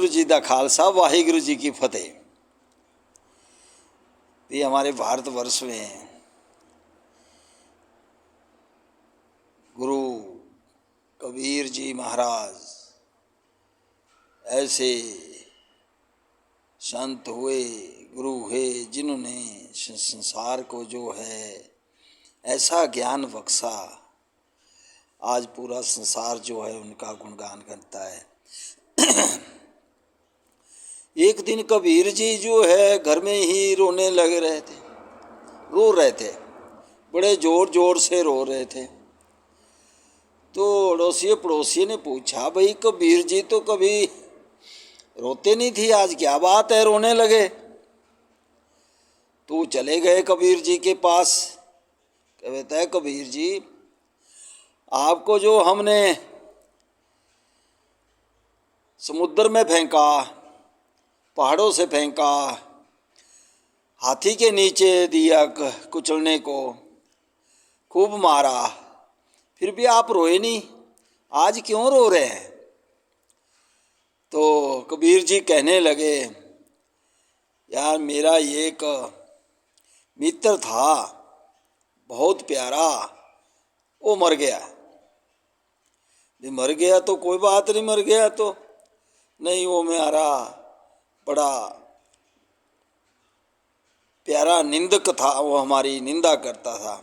वाहिगुरु जी दा खालसा, वाहिगुरु जी की फतेह। ये हमारे भारतवर्ष में गुरु कबीर जी महाराज ऐसे संत हुए, गुरु हुए, जिन्होंने संसार को जो है ऐसा ज्ञान बख्शा, आज पूरा संसार जो है उनका गुणगान करता है। एक दिन कबीर जी जो है घर में ही रोने लगे रहे थे, रो रहे थे, बड़े जोर जोर से रो रहे थे। तो अड़ोसी पड़ोसी ने पूछा, भाई कबीर जी तो कभी रोते नहीं थी, आज क्या बात है रोने लगे? तो चले गए कबीर जी के पास। कहता है, कबीर जी आपको जो हमने समुद्र में फेंका, पहाड़ों से फेंका, हाथी के नीचे दिया कुचलने को, खूब मारा, फिर भी आप रोए नहीं, आज क्यों रो रहे हैं? तो कबीर जी कहने लगे, यार मेरा एक मित्र था बहुत प्यारा, वो मर गया। मर गया तो कोई बात नहीं, मर गया तो नहीं, वो मेरा बड़ा प्यारा निंदक था, वो हमारी निंदा करता था,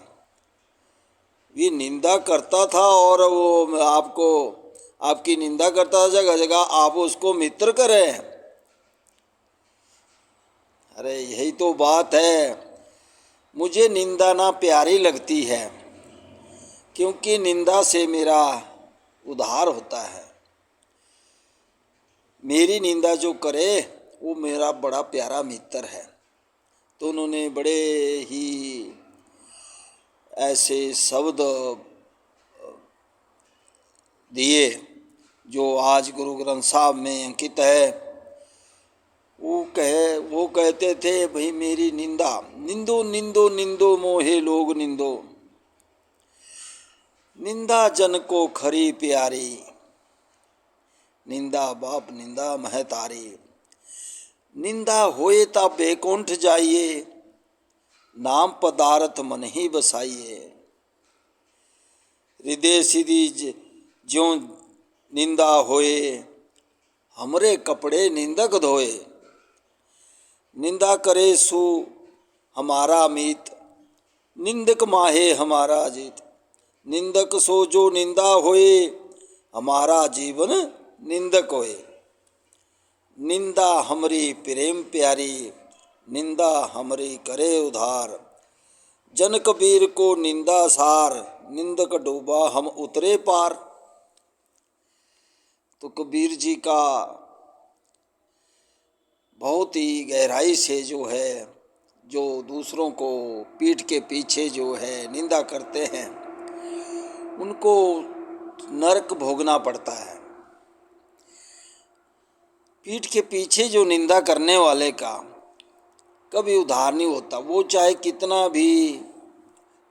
ये निंदा करता था और वो आपको आपकी निंदा करता था जगह जगह, आप उसको मित्र करें। अरे यही तो बात है, मुझे निंदा ना प्यारी लगती है, क्योंकि निंदा से मेरा उद्धार होता है। मेरी निंदा जो करे वो मेरा बड़ा प्यारा मित्र है। तो उन्होंने बड़े ही ऐसे शब्द दिए जो आज गुरु ग्रंथ साहब में अंकित है। वो कहते थे, भाई मेरी निंदा, निंदो निंदो निंदो मोहे लोग निंदो, निंदा जन को खरी प्यारी, निंदा बाप निंदा महतारी, निंदा होए ता बेकुंठ जाइए, नाम पदार्थ मन ही बसाइए, हृदय सीधी ज्यों निंदा होए, हमरे कपड़े निंदक धोए, निंदा करे सु हमारा मीत, निंदक माहे हमारा जीत, निंदक सो जो निंदा होए, हमारा जीवन निंदक होए, निंदा हमरी प्रेम प्यारी, निंदा हमरी करे उधार, जन कबीर को निंदा सार, निंदक डूबा हम उतरे पार। तो कबीर जी का बहुत ही गहराई से जो है, जो दूसरों को पीठ के पीछे जो है निंदा करते हैं, उनको नरक भोगना पड़ता है। पीठ के पीछे जो निंदा करने वाले का कभी उद्धार नहीं होता। वो चाहे कितना भी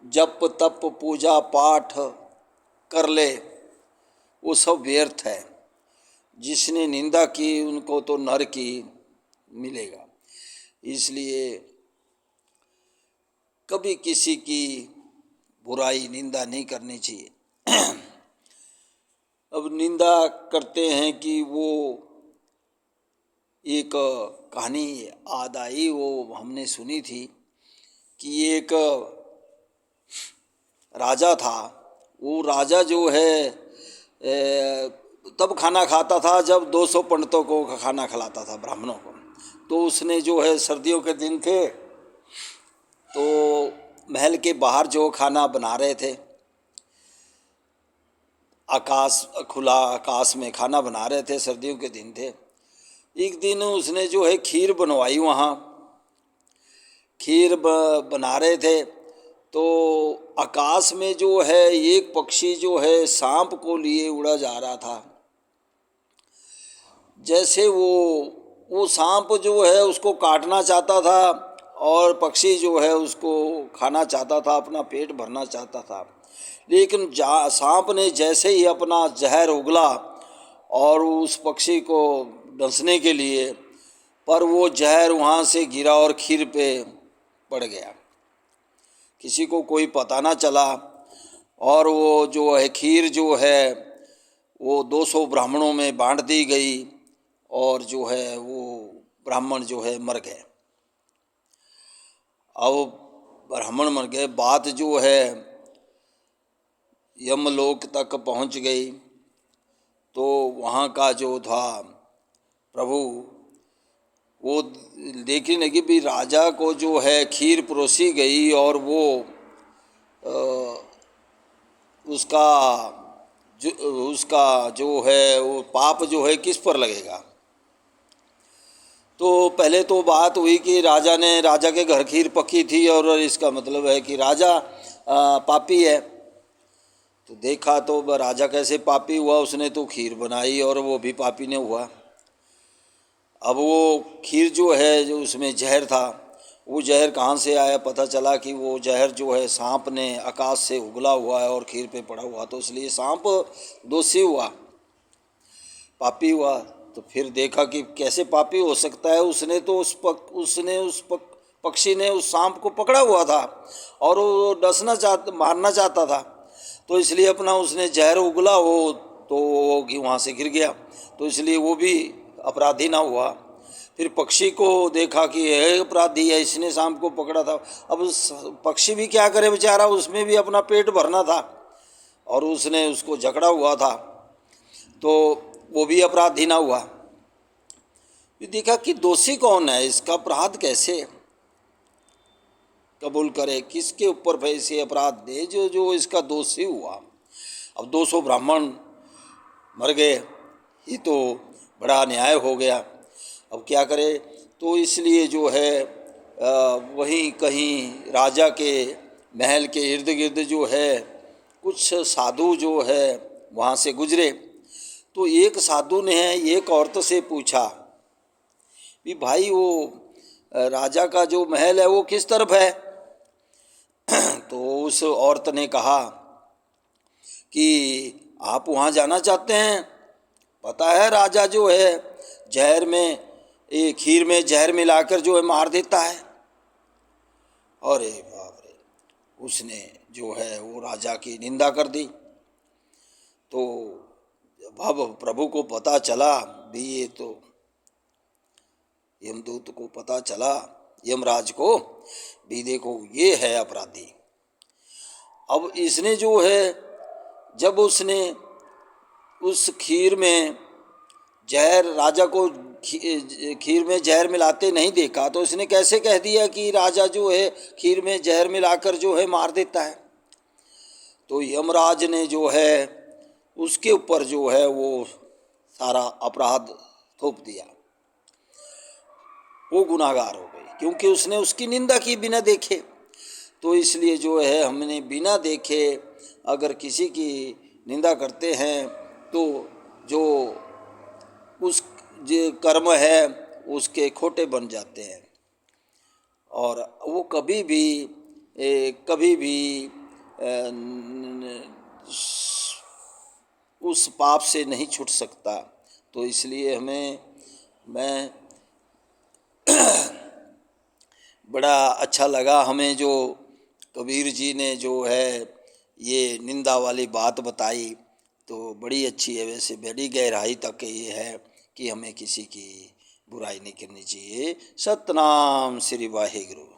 जप तप पूजा पाठ कर ले, वो सब व्यर्थ है। जिसने निंदा की उनको तो नरक ही मिलेगा। इसलिए कभी किसी की बुराई निंदा नहीं करनी चाहिए। अब निंदा करते हैं कि वो एक कहानी याद आई, वो हमने सुनी थी कि एक राजा था। वो राजा जो है तब खाना खाता था जब 200 पंडितों को खाना खिलाता था, ब्राह्मणों को। तो उसने जो है, सर्दियों के दिन थे, तो महल के बाहर जो खाना बना रहे थे, खुला आकाश में खाना बना रहे थे, सर्दियों के दिन थे। एक दिन उसने जो है खीर बनवाई, वहाँ खीर बना रहे थे, तो आकाश में जो है एक पक्षी जो है सांप को लिए उड़ा जा रहा था। जैसे वो सांप जो है उसको काटना चाहता था और पक्षी जो है उसको खाना चाहता था, अपना पेट भरना चाहता था। लेकिन सांप ने जैसे ही अपना जहर उगला और उस पक्षी को डसने के लिए, पर वो जहर वहाँ से गिरा और खीर पे पड़ गया। किसी को कोई पता ना चला, और वो जो है खीर जो है वो 200 ब्राह्मणों में बांट दी गई, और जो है वो ब्राह्मण जो है मर गए। अब ब्राह्मण मर गए, बात जो है यमलोक तक पहुंच गई। तो वहाँ का जो था प्रभु, वो देखने लगी भी राजा को जो है खीर परोसी गई, और वो उसका जो है वो पाप जो है किस पर लगेगा। तो पहले तो बात हुई कि राजा के घर खीर पकी थी, और इसका मतलब है कि राजा पापी है। तो देखा तो राजा कैसे पापी हुआ, उसने तो खीर बनाई और वो भी पापी ने हुआ। अब वो खीर जो है, जो उसमें जहर था, वो जहर कहाँ से आया, पता चला कि वो जहर जो है सांप ने आकाश से उगला हुआ है और खीर पे पड़ा हुआ, तो इसलिए सांप दोषी हुआ, पापी हुआ। तो फिर देखा कि कैसे पापी हो सकता है, उसने तो उस पक्षी ने उस सांप को पकड़ा हुआ था और वो मारना चाहता था, तो इसलिए अपना उसने जहर उगला हो तो वो वहाँ से गिर गया, तो इसलिए वो भी अपराधी ना हुआ। फिर पक्षी को देखा कि यह अपराधी है, इसने सांप को पकड़ा था। अब पक्षी भी क्या करे बेचारा, उसमें भी अपना पेट भरना था और उसने उसको जकड़ा हुआ था, तो वो भी अपराधी ना हुआ। देखा कि दोषी कौन है, इसका अपराध कैसे कबूल करे, किसके ऊपर ऐसे अपराध दे जो जो इसका दोषी हुआ। अब 200 ब्राह्मण मर गए, ये तो बड़ा अन्याय हो गया। अब क्या करे, तो इसलिए जो है वहीं कहीं राजा के महल के इर्द गिर्द जो है कुछ साधु जो है वहाँ से गुजरे। तो एक साधु ने एक औरत से पूछा कि भाई वो राजा का जो महल है वो किस तरफ है। तो उस औरत ने कहा कि आप वहाँ जाना चाहते हैं, पता है राजा जो है जहर में खीर में जहर मिलाकर जो है मार देता है। अरे बाप रे, उसने जो है वो राजा की निंदा कर दी। तो अब प्रभु को पता चला भी, ये तो यमदूत को पता चला, यमराज को भी, देखो ये है अपराधी। अब इसने जो है जब उसने उस खीर में जहर, राजा को खीर में जहर मिलाते नहीं देखा, तो इसने कैसे कह दिया कि राजा जो है खीर में जहर मिलाकर जो है मार देता है। तो यमराज ने जो है उसके ऊपर जो है वो सारा अपराध थोप दिया, वो गुनाहगार हो गई, क्योंकि उसने उसकी निंदा की बिना देखे। तो इसलिए जो है हमने बिना देखे अगर किसी की निंदा करते हैं तो जो उस जो कर्म है उसके खोटे बन जाते हैं, और वो कभी भी उस पाप से नहीं छूट सकता। तो इसलिए मैं बड़ा अच्छा लगा हमें जो कबीर जी ने जो है ये निंदा वाली बात बताई, तो बड़ी अच्छी है। वैसे बड़ी गहराई तक ये है कि हमें किसी की बुराई नहीं करनी चाहिए। सतनाम श्री वाहिगुरु।